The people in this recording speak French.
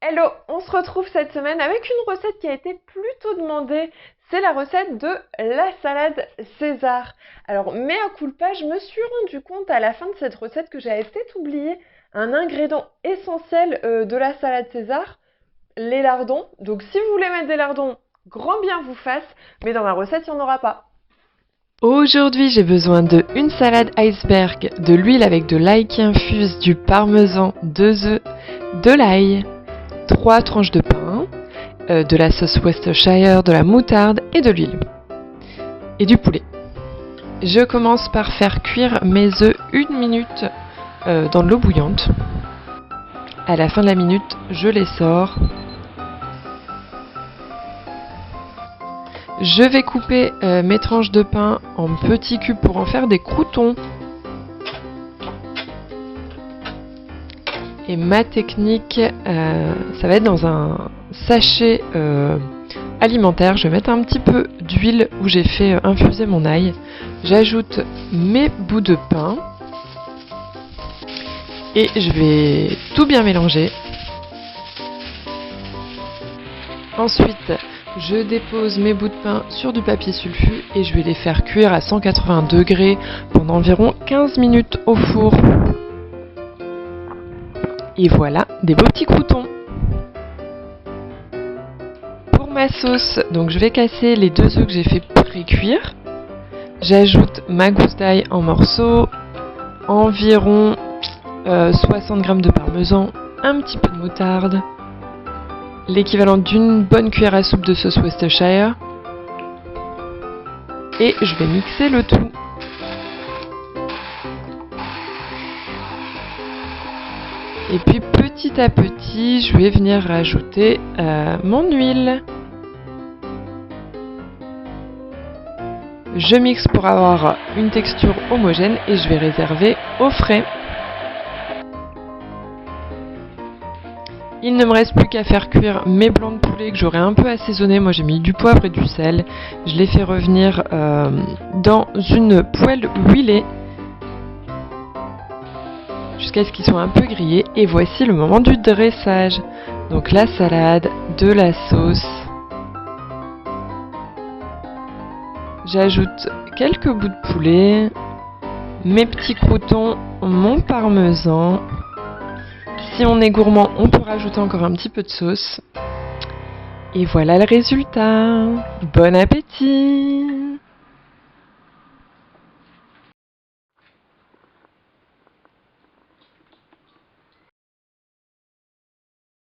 Hello, on se retrouve cette semaine avec une recette qui a été plutôt demandée. C'est la recette de la salade César. Alors, mea culpa, je me suis rendu compte à la fin de cette recette que j'avais peut-être oublié un ingrédient essentiel de la salade César, les lardons. Donc, si vous voulez mettre des lardons, grand bien vous fasse, mais dans ma recette, il n'y en aura pas. Aujourd'hui, j'ai besoin de une salade iceberg, de l'huile avec de l'ail qui infuse, du parmesan, 2 œufs, de l'ail, 3 tranches de pain, de la sauce Worcestershire, de la moutarde et de l'huile. Et du poulet. Je commence par faire cuire mes œufs 1 minute dans de l'eau bouillante. À la fin de la minute, je les sors. Je vais couper mes tranches de pain en petits cubes pour en faire des croûtons. Et ma technique, ça va être dans un sachet alimentaire. Je vais mettre un petit peu d'huile où j'ai fait infuser mon ail. J'ajoute mes bouts de pain. Et je vais tout bien mélanger. Ensuite, je dépose mes bouts de pain sur du papier sulfu et je vais les faire cuire à 180 degrés pendant environ 15 minutes au four. Et voilà, des beaux petits croûtons. Pour ma sauce, donc je vais casser les 2 œufs que j'ai fait pré-cuire. J'ajoute ma gousse d'ail en morceaux, environ 60 g de parmesan, un petit peu de moutarde, l'équivalent d'une bonne cuillère à soupe de sauce Worcestershire. Et je vais mixer le tout. Et puis petit à petit, je vais venir rajouter mon huile. Je mixe pour avoir une texture homogène et je vais réserver au frais. Il ne me reste plus qu'à faire cuire mes blancs de poulet que j'aurai un peu assaisonnés. Moi j'ai mis du poivre et du sel. Je les fais revenir dans une poêle huilée jusqu'à ce qu'ils soient un peu grillés. Et voici le moment du dressage. Donc la salade, de la sauce. J'ajoute quelques bouts de poulet, mes petits croûtons, mon parmesan. Si on est gourmand, on peut rajouter encore un petit peu de sauce. Et voilà le résultat. Bon appétit!